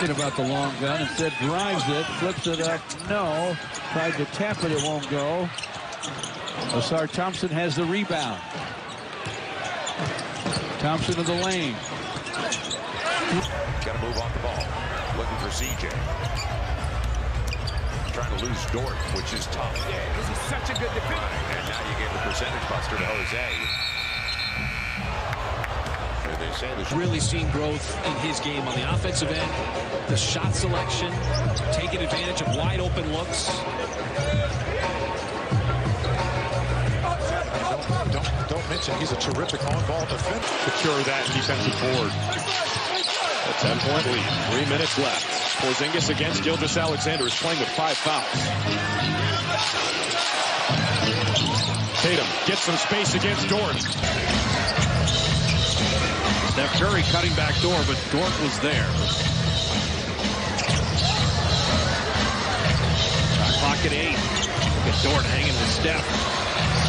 thinking about the long gun. Instead, drives it, flips it up. No. Tried to tap it. It won't go. Osar Thompson has the rebound. Thompson to the lane. Got to move off the ball. Looking for CJ. Trying to lose Dort, which is tough. Yeah, this is such a good defense. And now you gave the percentage buster to Jose. They say there's really seen growth in his game on the offensive end. The shot selection, taking advantage of wide open looks. Don't mention he's a terrific on-ball defender. Secure that defensive board. A 10-point lead. 3 minutes left. Porzingis against Gilgeous-Alexander is playing with 5 fouls. Tatum gets some space against Dort. Steph Curry cutting back door, but Dort was there. Shot clock at 8. Look at Dort hanging with Steph.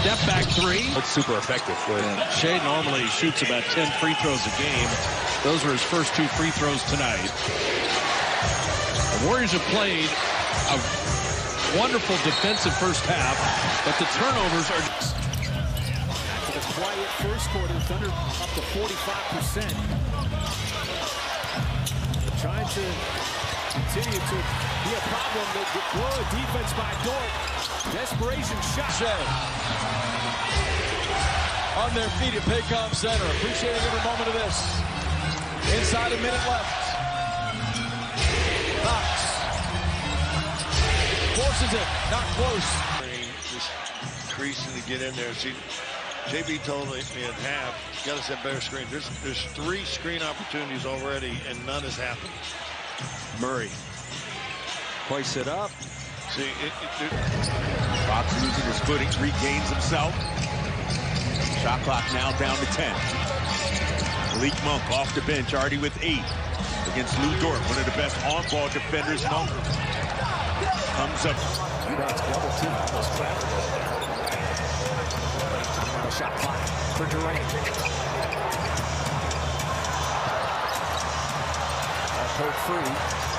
Step back 3. Looks super effective. Shea normally shoots about 10 free throws a game. Those were his first 2 free throws tonight. The Warriors have played a wonderful defensive first half, but the turnovers are... For the quiet first quarter, Thunder up to 45%. Trying to continue to be a problem. Good defense by Dort. Desperation shot. Shea on their feet at Paycom Center. Appreciating every moment of this. Inside a minute left. Knox forces it. Not close. Just creasing to get in there. See, JB told me in half, got to set better screen. There's 3 screen opportunities already, and none has happened. Murray hoists it up. See, Fox losing his footing, regains himself. Shot clock now down to 10. Malik Monk off the bench, already with 8 against Lou Dort, one of the best on-ball defenders known. Comes up. Double team almost trapped. Shot clock for Durant. Hold free.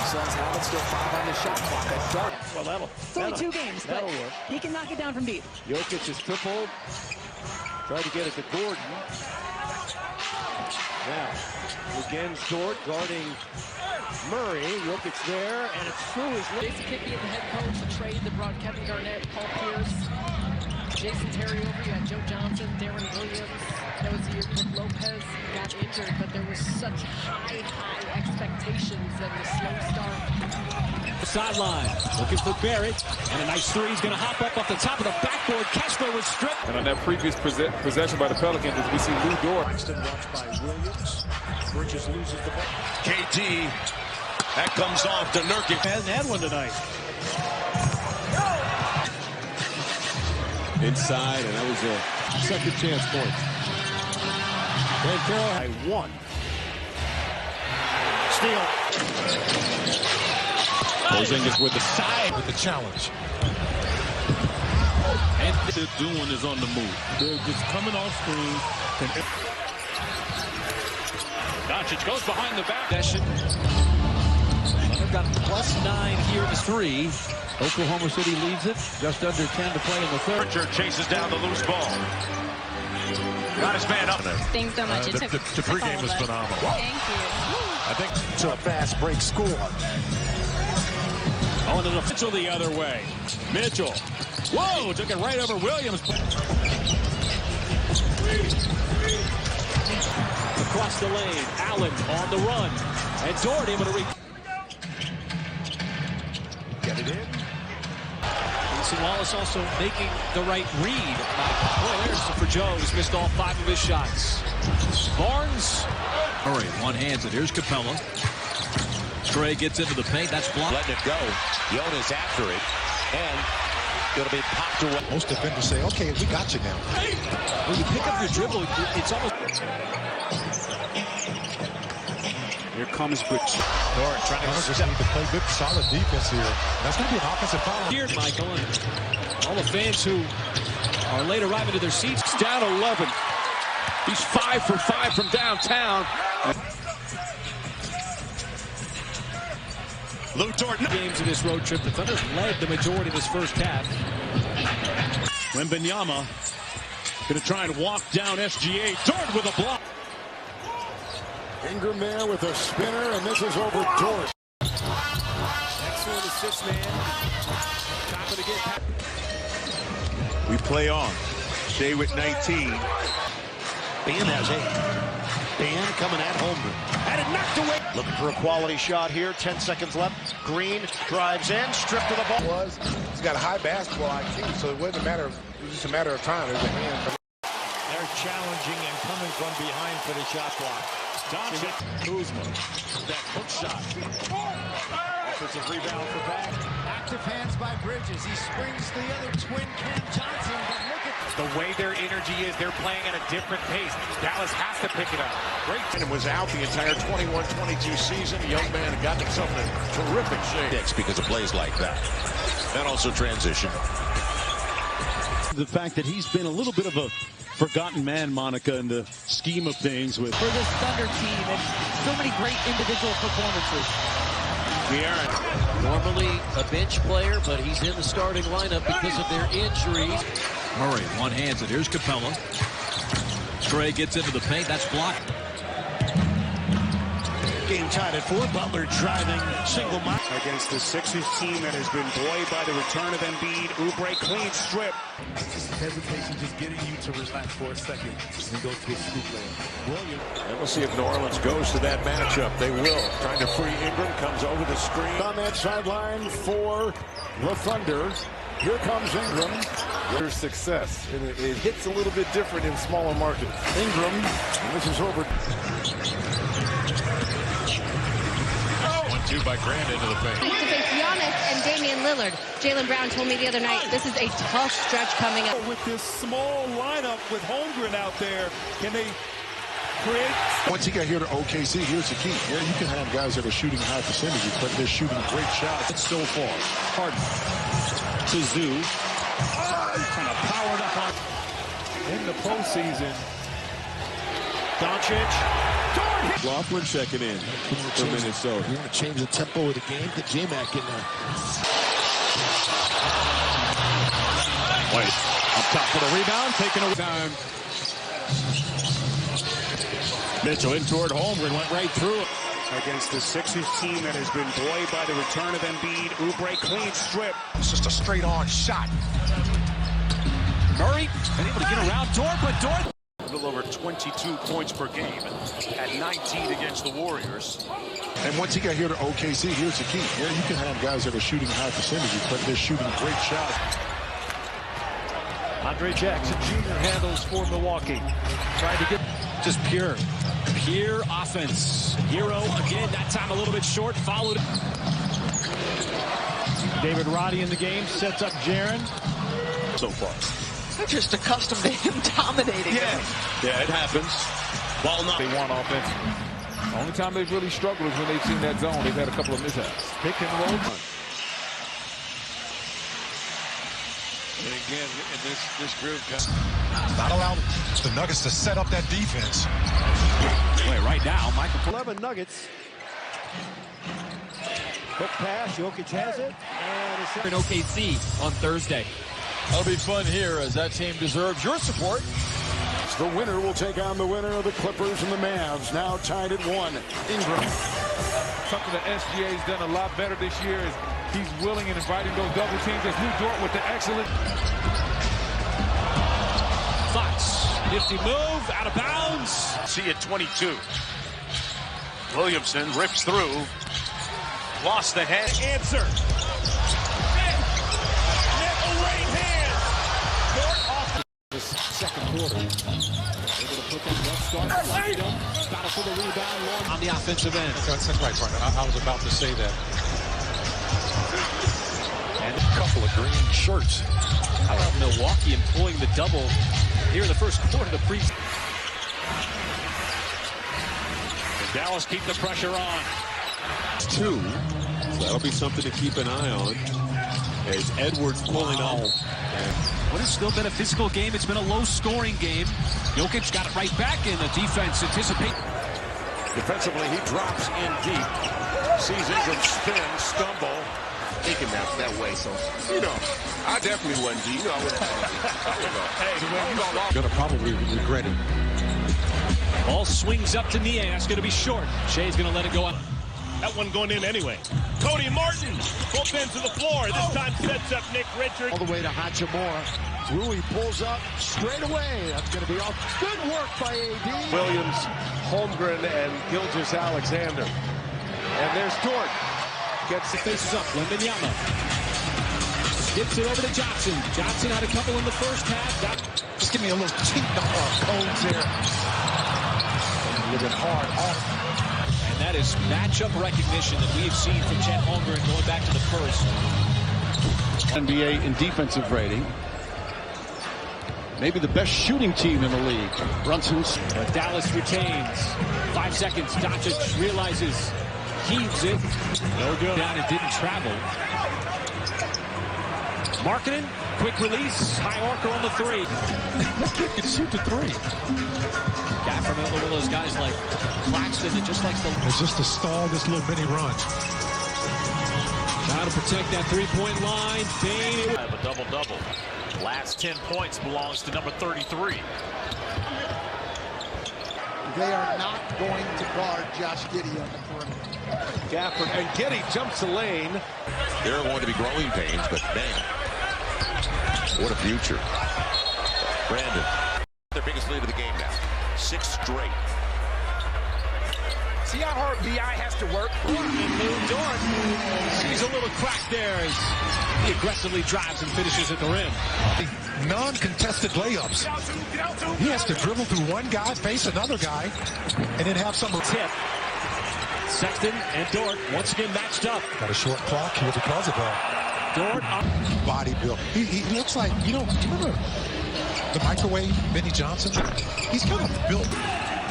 Suns have it, still 5 on the shot clock at Dort. Well, that'll 42 games, but work. he can knock it down from deep. Jokic is tripled. Try to get it to Gordon. Now, again, Dort guarding Murray. Jokic there, and it's through his leg. Jason Kidd being the head coach, the trade that brought Kevin Garnett, Paul Pierce, Jason Terry over. You had Joe Johnson, Darren Williams. That was the year Brook Lopez got injured, but there was such high expectations and the slow start. Sideline, looking for Barrett, and a nice 3. He's going to hop up off the top of the backboard. Kessler was stripped. And on that previous possession by the Pelicans, we see Lou Dort. Braxton watched by Williams. Bridges loses the ball. KT. That comes off to Nurkic. Hasn't had one tonight. Inside, and that was a second chance point. Red Carroll by 1. Steal. Porzingis with the side. With the challenge. And they're doing is on the move. They're just coming off screen. Doncic goes behind the back. They've got +9 here to 3. Oklahoma City leads it. Just under 10 to play in the third. Dorture chases down the loose ball. Got his man up. Thanks so much. The pregame was phenomenal. Thank you. I think to a fast break score. Oh, and there's a Mitchell the other way. Mitchell. Whoa, took it right over Williams. Across the lane, Allen on the run. And Dort able to Get it in. Mason Wallace also making the right read. Boy, there's for Joe. He's missed all 5 of his shots. Barnes. Murray, one-handed. Here's Capella. Trey gets into the paint. That's blocked. Letting it go. Jonas after it. And it'll be popped away. Most defenders say, okay, we got you now. When you pick up your dribble, it's almost... Here comes Rich. Dort trying to need to play good, solid defense here. That's going to be an offensive foul. Here, Michael, and all the fans who are late arriving to their seats. Down 11. He's 5 for 5 from downtown. Lou Dort. Games in this road trip. The Thunder led the majority of this first half. Wembanyama going to try and walk down SGA. Dort with a block. Ingram there with a spinner, and this is over Dort. Excellent assist, man. Top of the game. We play on. Shea with 19. Bam has 8. Bam coming at Holmgren. Had it knocked away. Looking for a quality shot here. 10 seconds left. Green drives in. Stripped to the ball. He's got a high basketball IQ, so it wasn't a matter of, it was just a matter of time. There's a hand. They're challenging and coming from behind for the shot block. Doncic. Kuzma. That hook shot. Offensive rebound for back. Active hands by Bridges. He springs the other twin, Cam Johnson. But look at The way their energy is, they're playing at a different pace. Dallas has to pick it up. Great. And was out the entire 21-22 season. The young man got himself in terrific shape. Because of plays like that. And also transition. The fact that he's been a little bit of a forgotten man, Monica, in the scheme of things with For this Thunder team, and so many great individual performances. Normally a bench player, but he's in the starting lineup because of their injuries. Murray one-hands it. Here's Capella. Trey gets into the paint. That's blocked. Game tied at 4. Butler driving single mile. against the Sixers team that has been buoyed by the return of Embiid. Oubre clean strip. Hesitation just getting you to relax for a second and go to a scoop layup. Williams. And we'll see if New Orleans goes to that matchup. They will. Trying to free Ingram. Comes over the screen. On that sideline for the Thunder. Here comes Ingram. Their success. And it hits a little bit different in smaller markets. Ingram. And this is over. 1-2 by Grant into the paint. To face Giannis and Damian Lillard. Jaylen Brown told me the other night this is a tough stretch coming up. With this small lineup with Holmgren out there, can they create? Once you get here to OKC, here's the key. Here you can have guys that are shooting high percentages, but they're shooting great shots. So far. Harden to Zoo. Kind of powered up on. In the postseason. Doncic. Laughlin checking in for Minnesota. You want to change the tempo of the game? Get J-Mac in there. White up top for the rebound. Taking a time. Mitchell in toward Holmgren. Went right through it. Against the Sixers team that has been buoyed by the return of Embiid. Oubre clean strip. It's just a straight-on shot. Murray been able to get around Dort, but Dort. A little over 22 points per game at 19 against the Warriors. And once you get here to OKC, here's the key. Here you can have guys that are shooting high percentages, but they're shooting great shots. Andre Jackson Jr. handles for Milwaukee. Trying to get Just pure offense. Hero again, that time a little bit short, followed. David Roddy in the game, sets up Jaren. So far. They're just accustomed to him dominating. Yeah, it happens. While not. They want offense. The only time they've really struggled is when they've seen that zone. They've had a couple of mishaps. Pick and roll. And again, in this group. Not allow the Nuggets to set up that defense. Right now, Michael. 11 Nuggets. Quick pass, Jokic has it. And In OKC on Thursday. That'll be fun here as that team deserves your support. The winner will take on the winner of the Clippers and the Mavs. Now tied at 1. Ingram. Something that SGA's done a lot better this year is he's willing and inviting those double teams. As Lou Dort with the excellent. Fox, nifty move, out of bounds. See at 22. Williamson rips through. Lost the head. Answer. second quarter. Able to put that rough start. Battle for the rebound. On the offensive end. That's right, Brian. I was about to say that. And a couple of green shirts. How about Milwaukee employing the double here in the first quarter of the pre. Dallas keep the pressure on. 2. So that'll be something to keep an eye on. As Edwards pulling off. What has still been a physical game. It's been a low-scoring game. Jokic got it right back in. The defense anticipate. Defensively, he drops in deep. Sees Ingram spin, stumble. Thinking that way, so, I definitely wouldn't be. I wouldn't. Going to probably regret it. Ball swings up to Nia. That's going to be short. Shea's going to let it go up. That one going in anyway. Cody Martin, both ends to the floor. This time sets up Nick Richards. All the way to Hachimura. Rui pulls up straight away. That's going to be off. Good work by AD. Williams, Holmgren, and Gilgeous-Alexander. And there's Dort. Gets the faces up. Wembanyama skips it over to Johnson. Johnson had a couple in the first half. Just give me a little cheat codes there. Living hard off. And that is matchup recognition that we have seen from Chet Holmgren going back to the first. NBA in defensive rating. Maybe the best shooting team in the league. Brunson's. Dallas retains. 5 seconds. Doncic realizes. Heaves it. No good. Down and didn't travel. Markkanen. Quick release. High archer on the three. Can shoot the three. Guy from one of those guys like Claxton that just likes to. It's just to stall this little mini run. Trying to protect that three-point line. Bane. Have a double-double. Last 10 points belongs to number 33. They are not going to guard Josh Giddey on the perimeter. Gafford and Giddey jumps the lane. There are going to be growing pains, but man, what a future. Brandon, their biggest lead of the game now. 6 straight. See how hard B.I. has to work? Dort sees a little crack there as he aggressively drives and finishes at the rim. Non-contested layups. He has to dribble through one guy, face another guy, and then have some tip. Sexton and Dort once again matched up. Got a short clock here because of that. Dort body build. He looks like, do you remember the microwave, Benny Johnson? He's kind of built.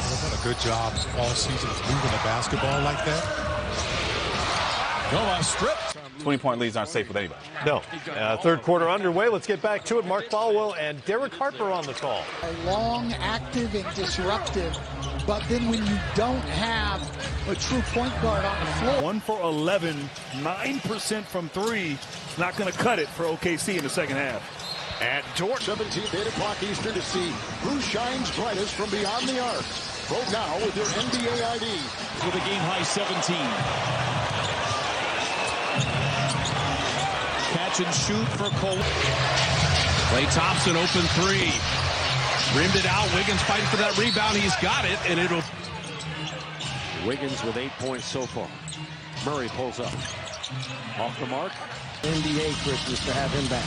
They've done a good job all season of moving the basketball like that. Nova stripped. 20-point leads aren't safe with anybody. No. Third quarter underway. Let's get back to it. Mark Falwell and Derek Harper on the call. Long, active, and disruptive. But then when you don't have a true point guard on the floor. 1 for 11, 9% from 3. It's not going to cut it for OKC in the second half. And Dort. 17th, 8 o'clock Eastern to see who shines brightest from beyond the arc. Vote now with your NBA ID. With a game-high 17. Catch and shoot for Cole. Klay Thompson open three. Rimmed it out. Wiggins fighting for that rebound. He's got it, and it'll. Wiggins with 8 points so far. Murray pulls up. Off the mark. NBA Christmas to have him back.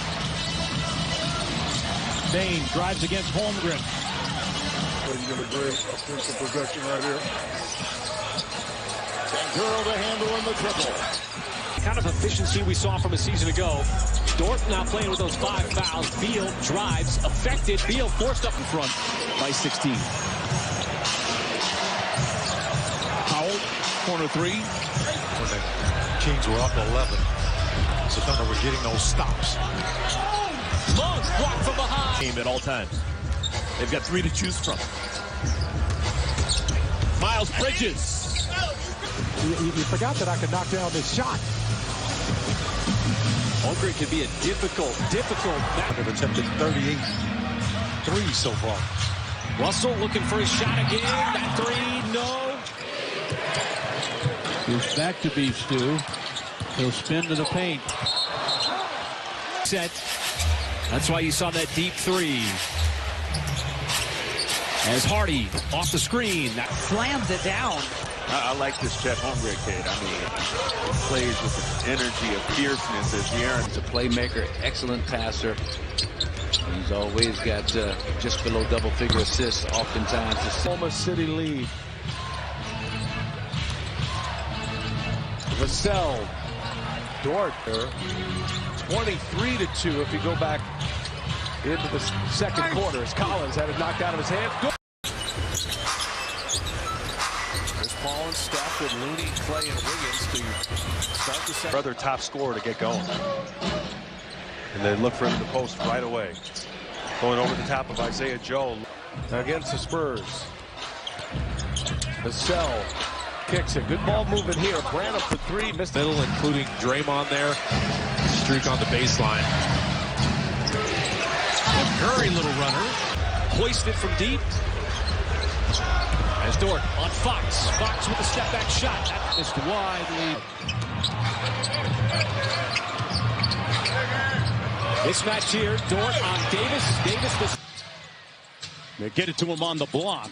Bane drives against Holmgren. He's got a great offensive possession right here. Girl to handle in the triple. Kind of efficiency we saw from a season ago. Dort now playing with those 5 fouls. Beal drives, affected. Beal forced up in front by 16. Powell, corner 3. When the Kings were up 11, so Thunder were getting those stops. Monk blocked from behind. Team at all times. They've got 3 to choose from. Miles Bridges. You forgot that I could knock down this shot. Holmgren could be a difficult. They've attempted 38 threes so far. Russell looking for his shot again. That 3, no. He's back to beef stew. He'll spin to the paint. Set. That's why you saw that deep 3. As Hardy off the screen. That slams it down. I like this Chet Holmgren kid. I mean, he plays with an energy of fierceness as De'Aaron. He's a playmaker, excellent passer. He's always got just below double-figure assists oftentimes. Oklahoma City lead. Vassell. Dort. 23-2 if you go back into the second quarter as Collins had it knocked out of his hand. Paul and Steph with Looney, Klay, and Wiggins to start the second. Brother top scorer to get going. And they look for him in the post right away. Going over the top of Isaiah Joe. Against the Spurs. Vassell Kicks it. Good ball movement here. Brandon for three. Missed Middle, including Draymond there. Streak on the baseline. Curry, little runner. Hoisted from deep. As Dort on Fox. Fox with a step-back shot. That missed widely. Mismatch here. Dort on Davis. Davis. They get it to him on the block.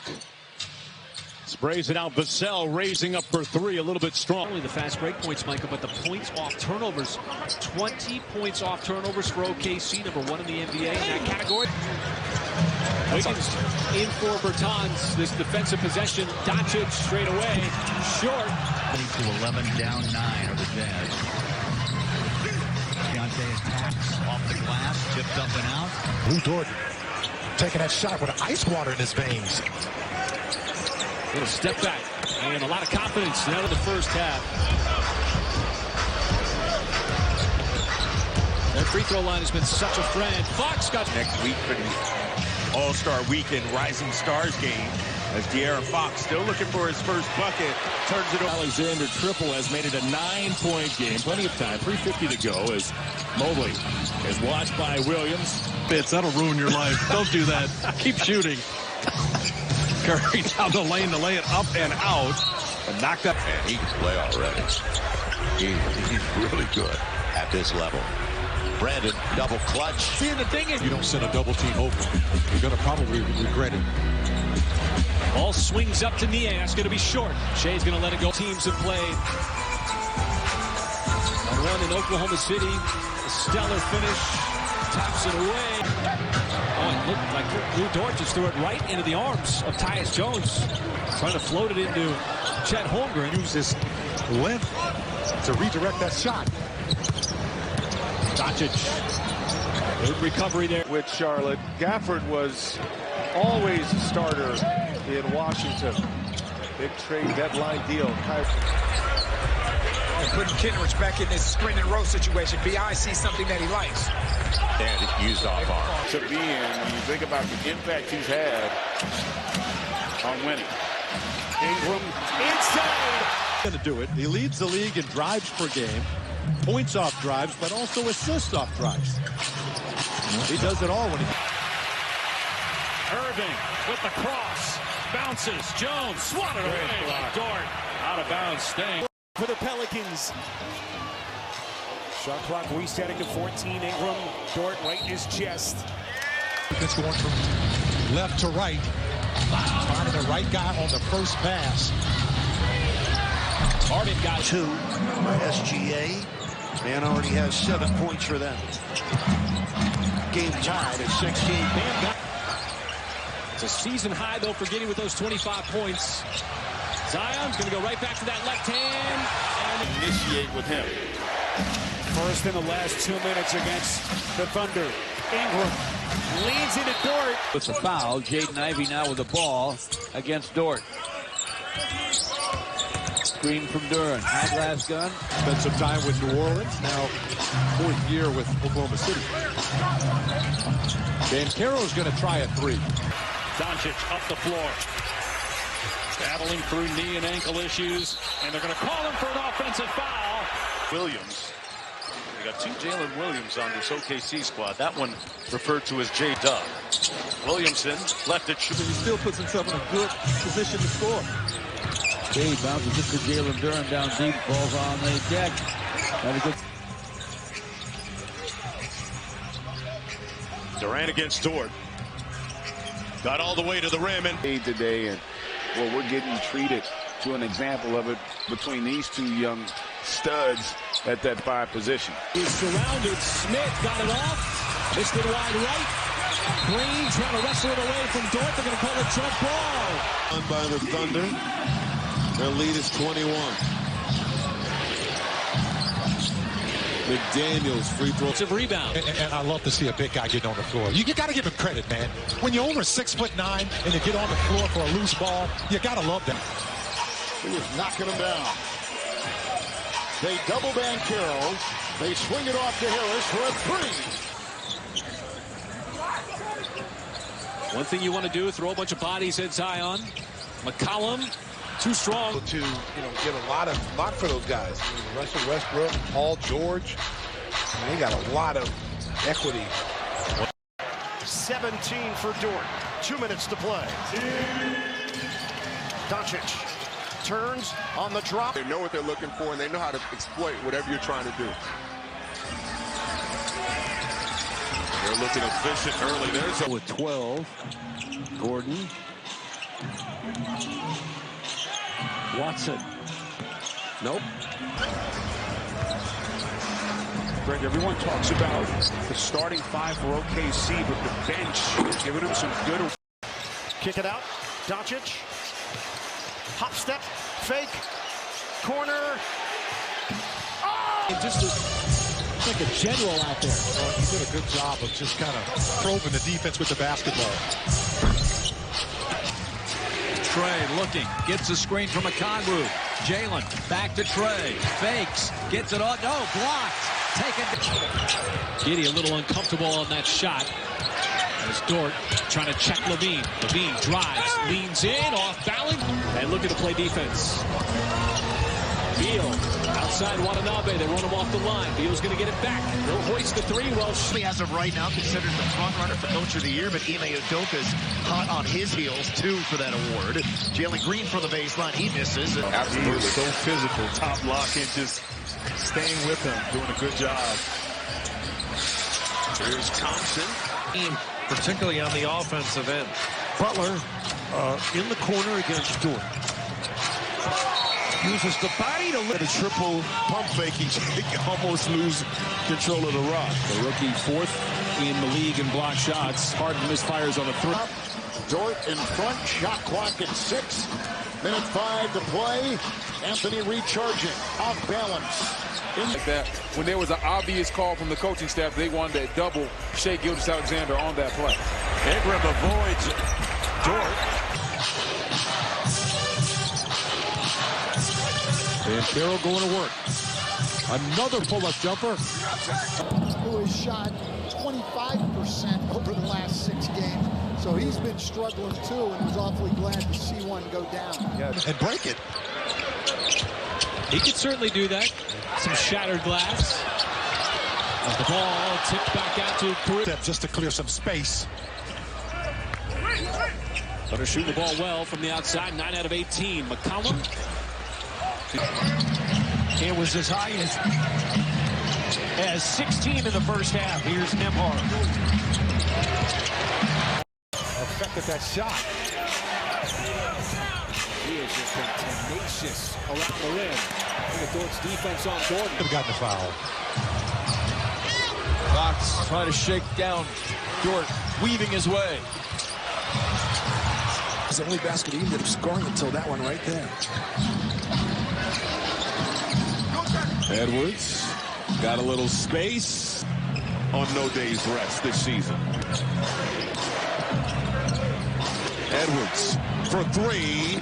Sprays it out. Vassell raising up for three, a little bit strong. Only the fast break points, Michael, but the points off turnovers. 20 points off turnovers for OKC, #1 in the NBA in that category. Wiggins in for Bertans. This defensive possession. Dorture straight away. Short. 22-11, down 9 are the Jazz. Deontay attacks off the glass, tipped up and out. Lou Dort taking that shot with ice water in his veins. Little step back and a lot of confidence now in the first half. Their free throw line has been such a friend. Fox got next week for the All-Star Weekend Rising Stars game as De'Aaron Fox still looking for his first bucket. Turns it over. Alexander triple has made it a 9-point game. Plenty of time. 3:50 to go as Mobley is watched by Williams. That'll ruin your life. Don't do that. Keep shooting. Curry down the lane to lay it up and out. And knocked up. And he can play already. He's really good at this level. Brandon, double clutch. See, the thing is, you don't send a double team open. You're going to probably regret it. Ball swings up to Niang. That's going to be short. Shea's going to let it go. Teams have played. One in Oklahoma City. A stellar finish. Taps it away. Oh, it looked like Lou Dort just threw it right into the arms of Tyus Jones. Trying to float it into Chet Holmgren. Use his length to redirect that shot. Doncic. Good recovery there. with Charlotte. Gafford was always a starter in Washington. Big trade deadline deal. And putting Kenrich back in this screen and roll situation. B.I. sees something that he likes. And used off arm. To be in when you think about the impact he's had on winning. Ingram inside. Going to do it. He leads the league in drives per game, points off drives, but also assists off drives. He does it all when he. Irving with the cross. Bounces. Jones swatted away by Dort. Out of bounds. Staying. For the Pelicans. Shot clock resetting to 14. Ingram. Dort right in his chest. It's going from left to right. Finding the right guy on the first pass. Harden got 2 for SGA. Man already has 7 points for them. Game tied at 16. It's a season high, though, for Giddey with those 25 points. Zion's going to go right back to that left hand and initiate with him. First in the last 2 minutes against the Thunder. Ingram leads into Dort. It's a foul. Jaden Ivey now with the ball against Dort. Screen from Duran. High glass gun. Spent some time with New Orleans. Now 4th year with Oklahoma City. Banchero's going to try a 3. Doncic up the floor. Battling through knee and ankle issues. And they're going to call him for an offensive foul. Williams. We got 2 Jalen Williams on this OKC squad. That one referred to as J-Dub. Williamson left it. He still puts himself in a good position to score. Cade bounces it to Jalen Duran down deep. Balls on the deck. Had a good. Durant against Dort. Got all the way to the rim and today, and well, we're getting treated to an example of it between these 2 young studs at that 5 position. He's surrounded. Smith got it off. Missed it wide right. Green trying to wrestle it away from Dort. They're going to call it jump ball. Won by the Thunder. Their lead is 21. McDaniels free throw. It's a rebound. And I love to see a big guy getting on the floor. You got to give him credit, man. When you're over 6'9" and you get on the floor for a loose ball, you got to love that. He is knocking him down. They double Banchero. They swing it off to Harris for a 3. One thing you want to do, throw a bunch of bodies at Zion. McCollum too strong. To get a lot for those guys. Russell Westbrook, Paul George. They got a lot of equity. 17 for Dort. 2 minutes to play. Doncic turns on the drop. They know what they're looking for, and they know how to exploit whatever you're trying to do. They're looking efficient early. There's with 12. Gordon. Watson. Nope. Greg, everyone talks about the starting five for OKC, but the bench is giving them some good. Kick it out. Doncic. Hop step. Fake. Corner. Oh! Just like a general out there. He did a good job of just kind of probing the defense with the basketball. Trey looking, gets a screen from a Conru. Jalen back to Trey, fakes, gets it on, no, blocked, taken. Giddy a little uncomfortable on that shot. As Dort trying to check Levine. Levine drives, leans in, off balance. And looking to play defense. Beal outside Watanabe. They run him off the line. Beal's going to get it back. They'll hoist the three. Well, as of right now, considered the front runner for Coach of the Year, but Ime Udoka's hot on his heels, too, for that award. Jalen Green from the baseline. He misses. Absolutely. So physical. Top lock and just staying with him. Doing a good job. Here's Thompson. Particularly on the offensive end. Butler in the corner against Dort. Uses the body to lift a triple pump fake. He can almost lose control of the rock. The rookie fourth in the league in block shots. Harden misfires on the three. Dort in front. Shot clock at 6. Minute 5 to play. Anthony recharging. Off balance. Like that. When there was an obvious call from the coaching staff, they wanted to double Shai Gilgeous-Alexander on that play. Ingram avoids Dort. And Carroll going to work. Another pull-up jumper. Who has shot 25% over the last 6 games. So he's been struggling too, and was awfully glad to see one go down. And break it. He could certainly do that. Some shattered glass. The ball tipped back out to Kareem. Just to clear some space. Better shoot the ball well from the outside. 9 out of 18. McCollum. It was as high as 16 in the first half. Here's Nembhard. Affected that shot. He has just been tenacious around the rim. Look at Dort's defense on Gordon. Could have gotten a foul. Fox trying to shake down Dort, weaving his way. It's the only basket he ended up scoring until that one right there. Edwards got a little space on no day's rest this season. Edwards for 3.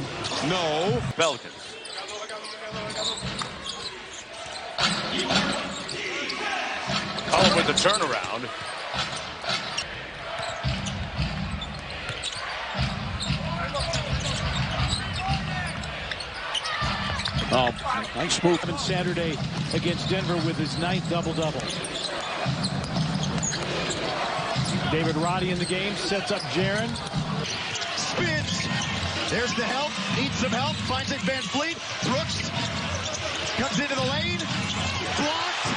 No. Pelicans. Cullen with the turnaround. Oh, nice move. Saturday against Denver with his 9th double-double. David Roddy in the game, sets up Jaren. Spins. There's the help. Needs some help. Finds it Van Fleet. Brooks comes into the lane. Blocked.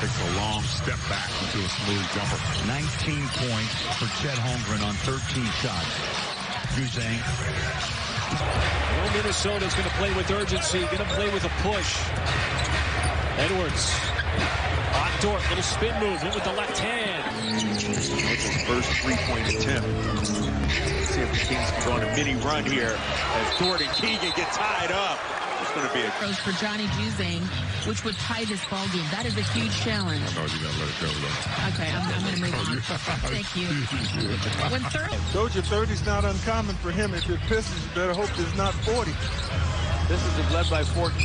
Takes a long step back into a smooth jumper. 19 points for Chet Holmgren on 13 shots. Juzang. Well, Minnesota's going to play with urgency, going to play with a push. Edwards on Dort, little spin move in with the left hand. That's his first three-point attempt. Let's see if the Kings can go on a mini run here as Dort and Keegan get tied up. It's going to be a for Johnny Juzang, which would tie this ball game. That is a huge challenge. I know you got to let it go, though. Okay, I'm going to move on. Thank you. When Doja 30's not uncommon for him. If it pisses, you better hope it's not 40. This is led by 14.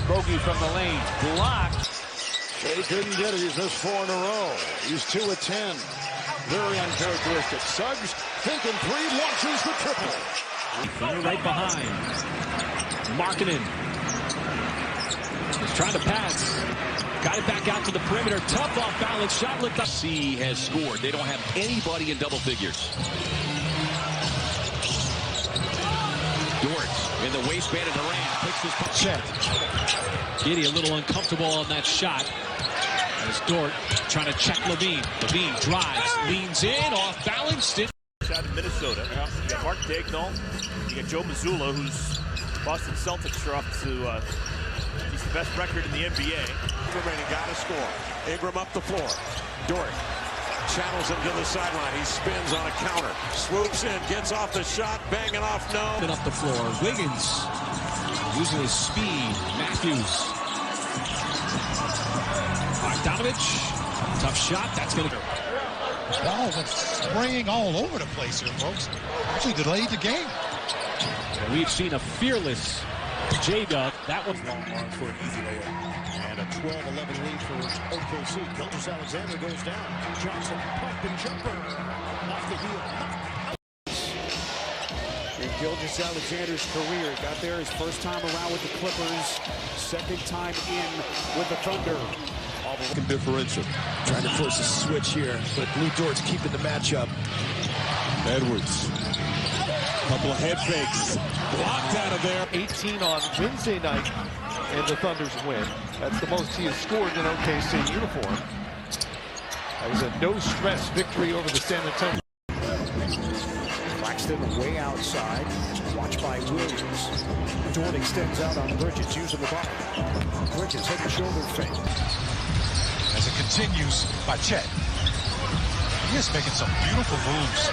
Bogey from the lane. Blocked. Shai couldn't get it. He's missed 4 in a row. He's 2 of 10. Very uncharacteristic. Suggs thinking 3, launches the triple. Right behind. Markkanen. He's trying to pass. Got it back out to the perimeter. Tough off balance shot. Looked up. C has scored. They don't have anybody in double figures. Dort in the waistband of Durant. Picks his check. Giddy a little uncomfortable on that shot. As Dort trying to check Levine. Levine drives, leans in, off balance. Out of Minnesota. You got Mark Daigneault. You got Joe Mazzulla, who's Boston Celtics are up to. He's the best record in the NBA. Remaining, got to score. Ingram up the floor. Dort channels him to the sideline. He spins on a counter. Swoops in, gets off the shot, banging off no. And up the floor. Wiggins using his speed. Matthews. Bogdanovich. Tough shot. That's going to go. Ball was spraying all over the place here, folks. Actually delayed the game. And we've seen a fearless J-Dub. That was long arm for an easy layup. And a 12-11 lead for OKC. Gilgeous-Alexander goes down. Johnson, pump and jumper. Off the heel. In Gilgeous-Alexander's career, he got there his first time around with the Clippers. Second time in with the Thunder. Differential. Trying to force a switch here, but Lou Dort's keeping the matchup. Edwards. Couple of head fakes. Blocked out of there. 18 on Wednesday night, and the Thunder's win. That's the most he has scored in OKC uniform. That was a no-stress victory over the San Antonio. Claxton way outside. Watched by Williams. Dort extends out on Bridges using the ball. Bridges head and shoulder fake. As it continues by Chet. He is making some beautiful moves.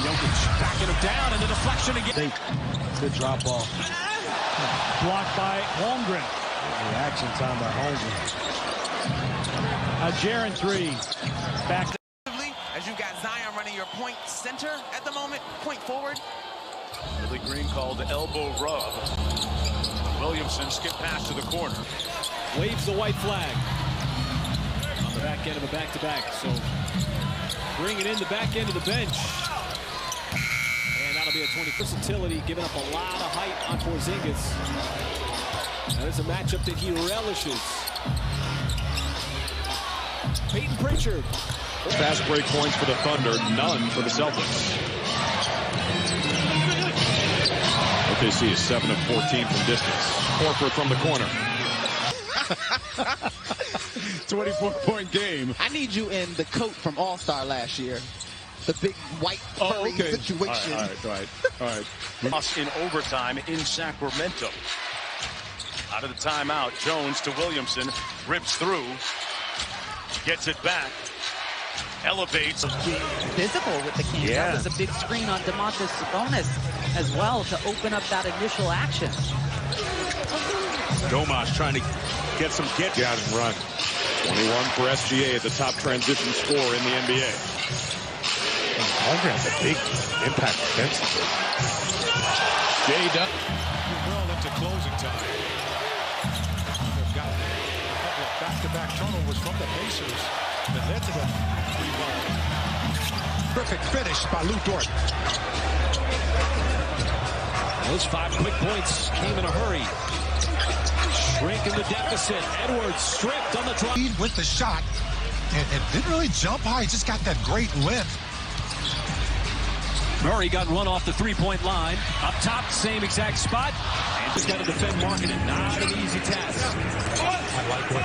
Jokic backing him down and the deflection again. Good drop ball. Blocked by Holmgren. Reaction time by Holmgren. Jaren three. Back. As you got Zion running your point center at the moment, point forward. Billy Green called the elbow rub. Williamson skip pass to the corner. Waves the white flag on the back end of a back-to-back. So bringing in the back end of the bench. And that'll be a 20 versatility, giving up a lot of height on Porzingis. That is a matchup that he relishes. Peyton Pritchard. Fast break points for the Thunder, none for the Celtics. OKC is 7 of 14 from distance. Horford from the corner. 24-point game. I need you in the coat from All-Star last year. The big white furry situation. All right. Loss in overtime in Sacramento. Out of the timeout, Jones to Williamson. Rips through. Gets it back. Elevates. Physical with the can. That was a big screen on Domantas Sabonis as well to open up that initial action. Domas trying to get some get out and run. 21 for SGA, the top transition scorer in the NBA. Holmgren has a big impact defensively. J-Dub. Well into closing time. They've got a couple of back-to-back turnovers from the Pacers that led to the rebound. Perfect finish by Lou Dort. Those 5 quick points came in a hurry. Shrinking the deficit. Edwards stripped on the drop. With the shot and didn't really jump high. He just got that great lift. Murray got run off the three-point line. Up top, same exact spot. And just got to defend Markkanen. Not an easy task. I like what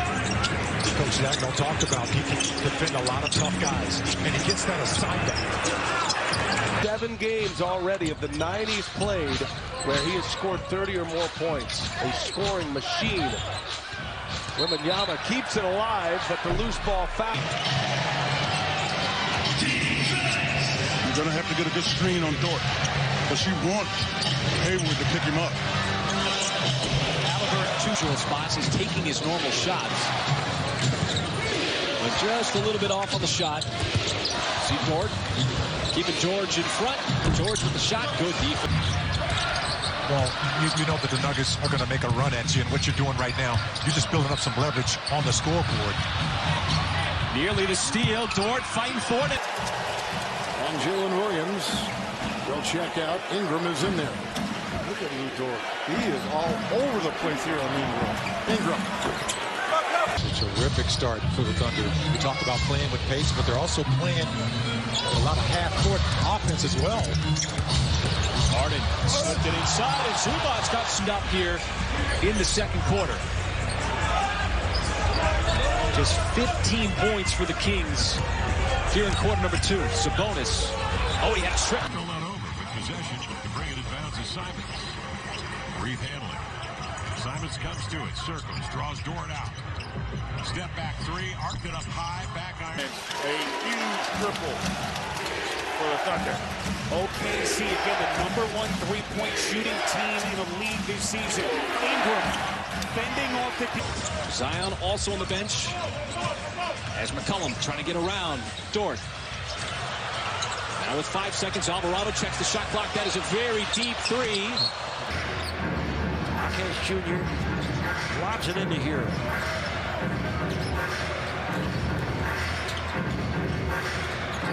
Coach Daigneault talked about. He can defend a lot of tough guys, and he gets that assignment. 7 games already of the 9 he's played where he has scored 30 or more points. A scoring machine. Wembanyama keeps it alive, but the loose ball foul. You're going to have to get a good screen on Dort, because you want Hayward to pick him up. Halliburton, usual spots, is taking his normal shots. But just a little bit off on the shot. See Dort keeping George in front. George with the shot. Good defense. Well, you know that the Nuggets are going to make a run at you, and what you're doing right now, you're just building up some leverage on the scoreboard. Nearly the steal. Dort fighting for it. On Jalen Williams. They'll check out. Ingram is in there. Look at Lou Dort. He is all over the place here on Ingram. A terrific start for the Thunder. We talk about playing with pace, but they're also playing a lot of half-court offense as well. Harden slipped it inside, and Zubac's got up here in the second quarter. Just 15 points for the Kings here in quarter number 2. Sabonis. Oh, he had a strip. Still not over with possession to bring it inbounds to Simons. Brief handling. Simons comes to it, circles, draws Dort out. Step back three, arced it up high, back iron. A huge triple for the Thunder. OKC again, the #1 3-point shooting team in the league this season. Ingram fending off the Zion also on the bench. As McCollum trying to get around Dort. Now with 5 seconds, Alvarado checks the shot clock. That is a very deep three. Marquez Jr. lobs it into here.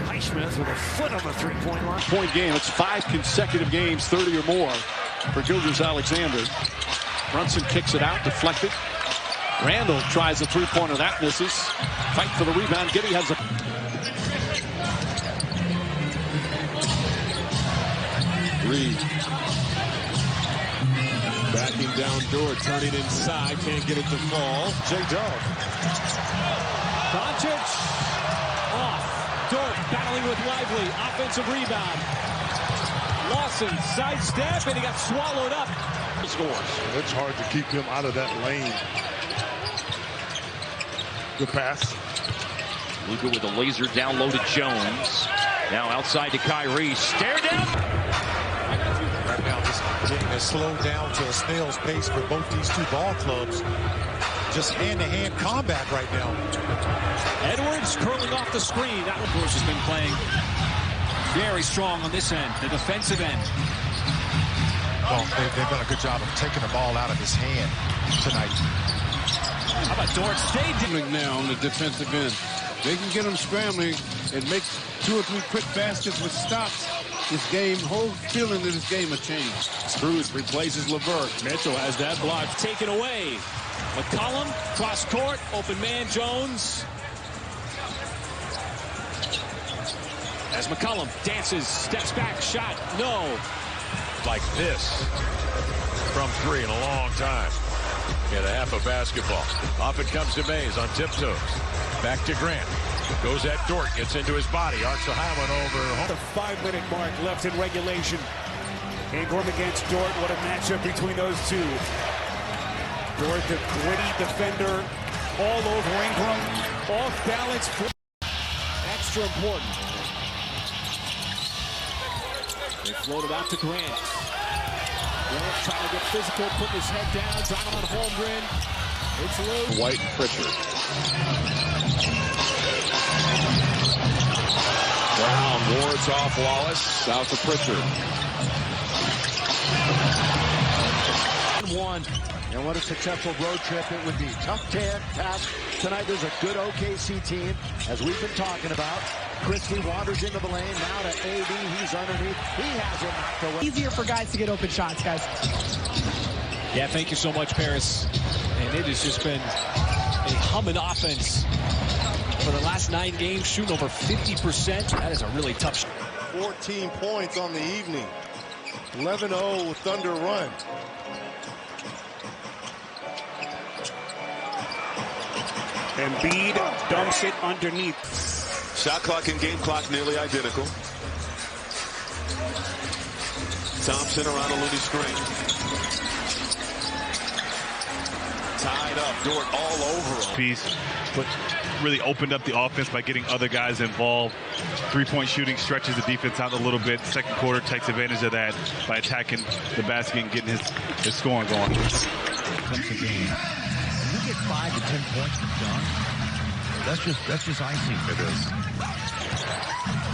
Highsmith with a foot on the three-point line. Point game. It's 5 consecutive games, 30 or more for Gilgeous-Alexander. Brunson kicks it out, deflected. Randall tries a three-pointer, that misses. Fight for the rebound. Giddey has a... Reed. Backing down Dort, turning inside, can't get it to fall. J-Dub. Doncic off. Dort battling with Lively. Offensive rebound. Lawson sidestep, and he got swallowed up. Scores. It's hard to keep him out of that lane. Good pass. Luka with a laser down low to Jones. Now outside to Kyrie. Stare down. Right now, this game has slowed down to a snail's pace for both these two ball clubs. Just hand-to-hand combat right now. Edwards curling off the screen. That, of course, has been playing very strong on this end, the defensive end. Well, they've done a good job of taking the ball out of his hand tonight. How about Dort? Stay now on the defensive end. They can get him scrambling and make 2 or 3 quick baskets with stops. This game, whole feeling of this game has changed. Cruz replaces LeVert. Mitchell has that block taken away. McCollum, cross court, open man Jones. As McCollum dances, steps back, shot, no. Like this from 3 in a long time. And a half of basketball. Off it comes to Mays on tiptoes. Back to Grant. Goes at Dort, gets into his body. Arcs the high one over. The 5-minute mark left in regulation. Ingram against Dort. What a matchup between those two. Dort, the gritty defender, all over Ingram. Off balance. Extra important. They float it out to Grant. Grant trying to get physical, putting his head down. Donovan Holmgren. It's loose. White Pritchard. Brown wards off Wallace. Out to Pritchard. 1. And what a successful road trip it would be. Tough task tonight. There's a good OKC team, as we've been talking about. Christie wanders into the lane. Now to AD. He's underneath. He has it knocked away. Easier for guys to get open shots, guys. Yeah, thank you so much, Paris. And it has just been a humming offense for the last 9 games, shooting over 50%. That is a really tough shot. 14 points on the evening. 11-0 Thunder run. Embiid dumps it underneath. Shot clock and game clock nearly identical. Thompson around a Looney screen. Tied up, Dort all over him. Piece, but really opened up the offense by getting other guys involved. 3-point shooting stretches the defense out a little bit. Second quarter takes advantage of that by attacking the basket and getting his scoring going. Comes the game. You get 5 to 10 points from John. That's just icing for this.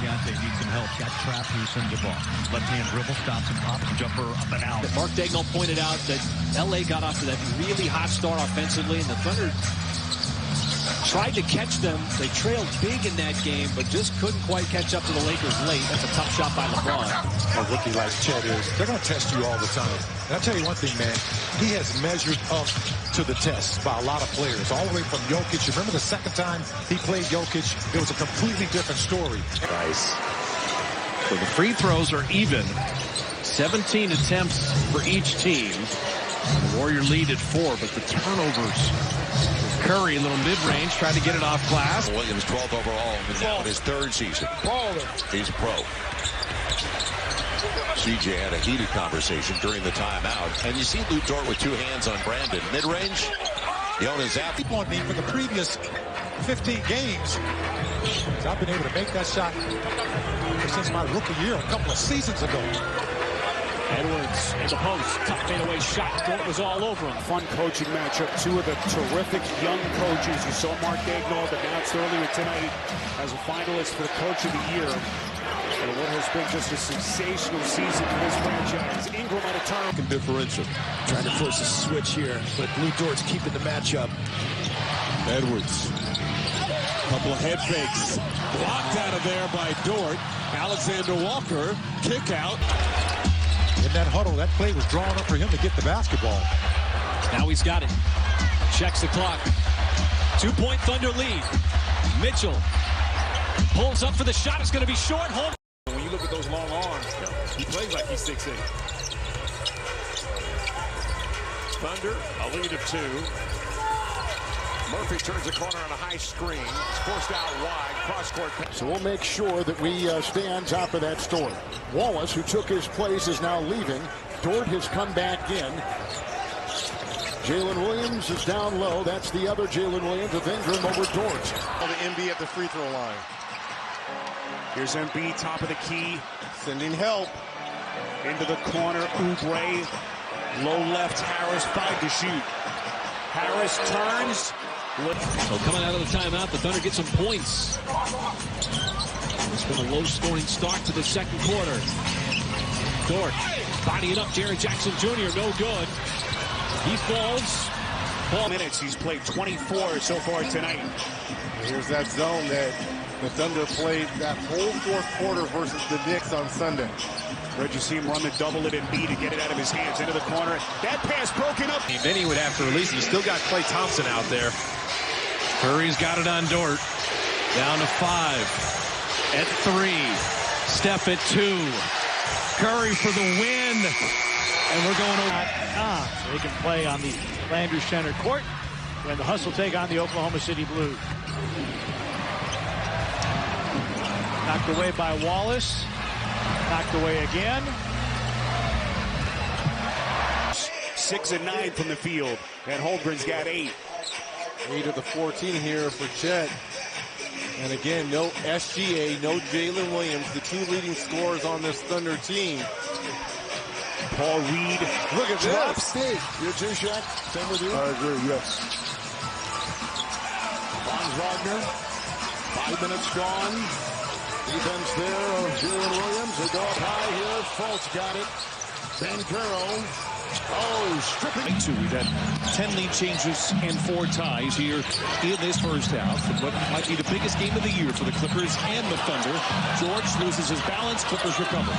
Deontay needs some help. Got trapped through sends the ball. Left-hand dribble, stops and pops, jumper up and out. Mark Daigneault pointed out that LA got off to that really hot start offensively, and the Thunder tried to catch them. They trailed big in that game, but just couldn't quite catch up to the Lakers late. That's a tough shot by LeBron. A rookie like Chet is, they're going to test you all the time. And I'll tell you one thing, man, he has measured up to the test by a lot of players, all the way from Jokic. You remember the second time he played Jokic? It was a completely different story. Nice. So the free throws are even. 17 attempts for each team. The Warrior lead at 4, but the turnovers. Curry, a little mid-range, tried to get it off glass. Williams, 12th overall, and now in his third season. He's a pro. CJ had a heated conversation during the timeout. And you see Lou Dort with two hands on Brandon. Mid-range, Jonas Zapp. Keep on me for the previous 15 games. I've been able to make that shot since my rookie year a couple of seasons ago. Edwards in the post, tough fadeaway shot. Dort was all over him. Fun coaching matchup. Two of the terrific young coaches. You saw Mark Daigneault announced earlier tonight as a finalist for the Coach of the Year. And what has been just a sensational season for this franchise. Ingram on a turn. Differential. Trying to force a switch here, but Lou Dort's keeping the matchup. Edwards. Couple of head fakes. Blocked out of there by Dort. Alexander Walker. Kick out. In that huddle, that play was drawn up for him to get the basketball. Now he's got it. Checks the clock. 2-point Thunder lead. Mitchell pulls up for the shot. It's going to be short. Home. When you look at those long arms, he plays like he's 6'8". Thunder, a lead of 2. Murphy turns the corner on a high screen. It's forced out wide. Cross-court. So we'll make sure that we stay on top of that story. Wallace, who took his place, is now leaving. Dort has come back in. Jalen Williams is down low. That's the other Jalen Williams with Ingram over Dort. The MB at the free throw line. Here's MB, top of the key. Sending help. Into the corner. Oubre. Low left. Harris, 5 to shoot. Harris turns. So coming out of the timeout, the Thunder get some points. It's been a low-scoring start to the second quarter. Dort bodying up Jared Jackson Jr. No good. He falls. Minutes. He's played 24 so far tonight. Here's that zone that the Thunder played that whole fourth quarter versus the Knicks on Sunday. Read you see him run the double it and B to get it out of his hands into the corner. That pass broken up. Then he would have to release it. He's still got Klay Thompson out there. Curry's got it on Dort. Down to 5. At 3. Steph at 2. Curry for the win. And we're going over. So they can play on the Landry Center court when the Hustle take on the Oklahoma City Blues. Knocked away by Wallace. Knocked away again. 6 and 9 from the field. And Holmgren's got 8. 8 of the 14 here for Chet. And again, no SGA, no Jalen Williams, the two leading scorers on this Thunder team. Paul Reed. Look at Drops this. deep. You too, Shaq? Same with you? I agree, yes. Franz Wagner. 5 minutes gone. Defense there of Jalen Williams. They go up high here. Fultz got it. Bankero. Oh, stripping. We've had 10 lead changes and 4 ties here in this first half. And what might be the biggest game of the year for the Clippers and the Thunder. George loses his balance. Clippers recover.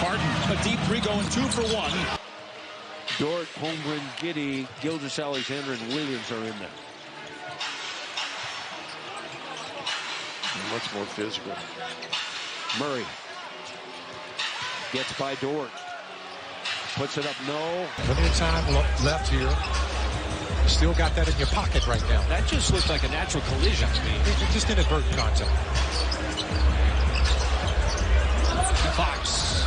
Harden, a deep 3 going 2 for 1. Dort, Holmgren, Giddey, Gilgeous-Alexander, and Williams are in there. Much more physical. Murray gets by Dort. Puts it up, no. Plenty of time left here. You still got that in your pocket right now. That just looked like a natural collision to me. It just inadvertent contact. Fox.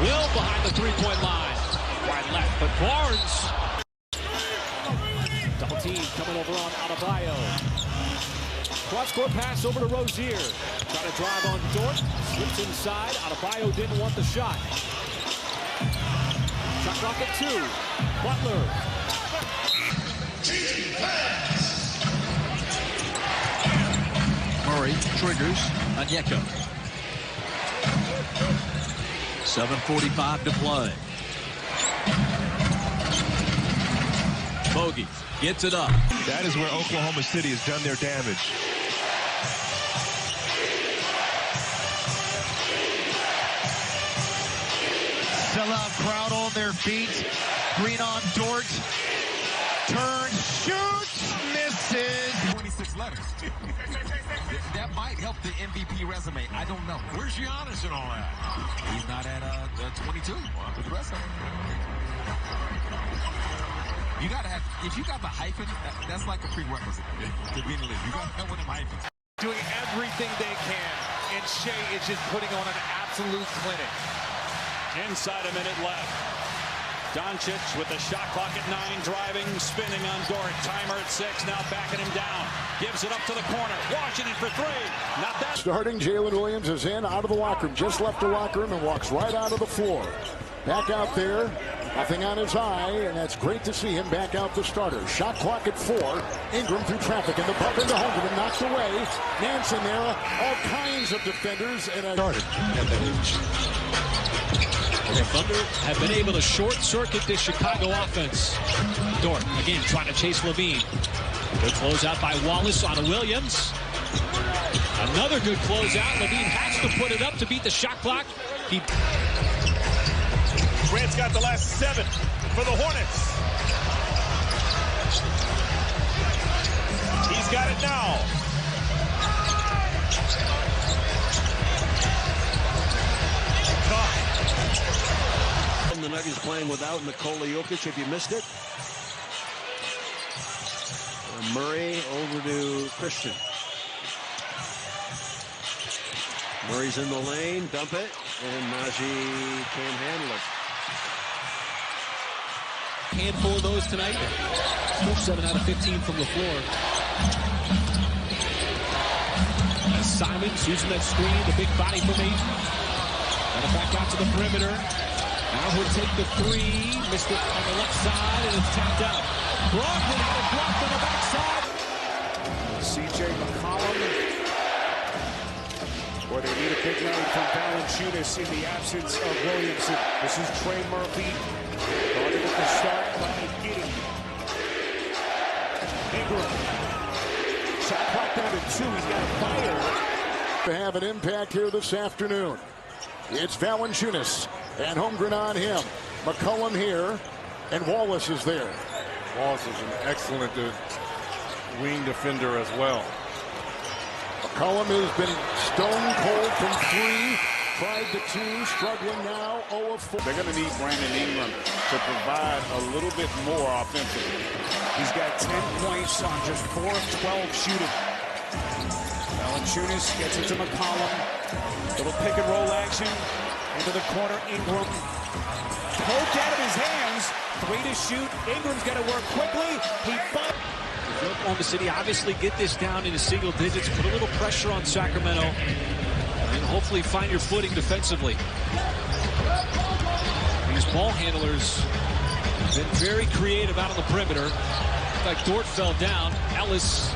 Will behind the 3-point line. Wide left, but Barnes. Double team coming over on Adebayo. Cross-court pass over to Rozier. Trying to drive on Dort. Slips inside. Adebayo didn't want the shot. Shot clock at 2. Butler. Murray triggers Onyeka. 7:45 to play. Bogey gets it up. That is where Oklahoma City has done their damage. Sellout crowd on their feet. Green on Dort. Turn, shoots, misses. 26 letters. That might help the MVP resume. I don't know. Where's Giannis and all that? He's not at 22 with the rest of them. You gotta have, if you got the hyphen, that's like a prerequisite to be in the league. You gotta have one of them hyphens. Doing everything they can, and Shea is just putting on an absolute clinic. Inside a minute left. Doncic with the shot clock at 9, driving, spinning on Dort. Timer at 6, now backing him down. Gives it up to the corner. Washington for 3. Not that. Starting Jalen Williams is in, out of the locker room. Just left the locker room and walks right out of the floor. Back out there. Nothing on his eye, and that's great to see him back out the starter. Shot clock at 4. Ingram through traffic, and the bump into Holmgren, knocked away. Nansen there, all kinds of defenders. And started at that age. The Thunder have been able to short-circuit this Chicago offense. Dort, again, trying to chase Levine. Good closeout by Wallace on Williams. Another good closeout. Levine has to put it up to beat the shot clock. Grant's got the last 7 for the Hornets. He's got it now. The Nuggets playing without Nikola Jokic, if you missed it. Murray over to Christian. Murray's in the lane, dump it, and Najee can't handle it. Handful of those tonight. 7 out of 15 from the floor. As Simons using that screen, the big body from 8. Got it back out to the perimeter. Now he'll take the 3, missed it on the left side, and it's tapped out. Brogdon had it blocked on the backside. C.J. McCollum, where they need a big night from Valanciunas in the absence of Williamson. This is Trey Murphy, guarded at the start by Giddey. Ingram, shot clock down to 2. He's got a fire. To have an impact here this afternoon. It's Valanciunas. And Holmgren on him. McCollum here. And Wallace is there. Wallace is an excellent wing defender as well. McCollum has been stone cold from 3. Tried the 2. Struggling now. 0 of 4. They're going to need Brandon Ingram to provide a little bit more offensively. He's got 10 points on just 4 of 12 shooting. Valanciunas gets it to McCollum. Little pick and roll action. Into the corner, Ingram. Poked out of his hands. 3 to shoot. Ingram's got to work quickly. He fights. Oklahoma City obviously get this down into single digits. Put a little pressure on Sacramento. And hopefully find your footing defensively. These ball handlers have been very creative out on the perimeter. Like Dort fell down. Ellis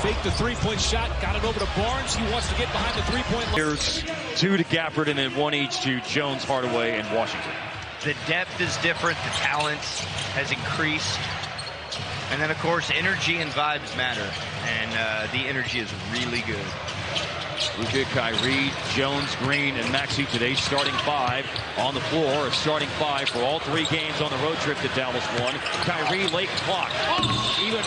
faked the 3-point shot, got it over to Barnes. He wants to get behind the 3-point line. Here's 2 to Gafford and then 1 each to Jones, Hardaway, and Washington. The depth is different. The talent has increased. And then, of course, energy and vibes matter. And the energy is really good. Luka, Kyrie, Jones, Green, and Maxey today's starting 5 on the floor. A starting 5 for all 3 games on the road trip that Dallas won. Kyrie, late clock. Even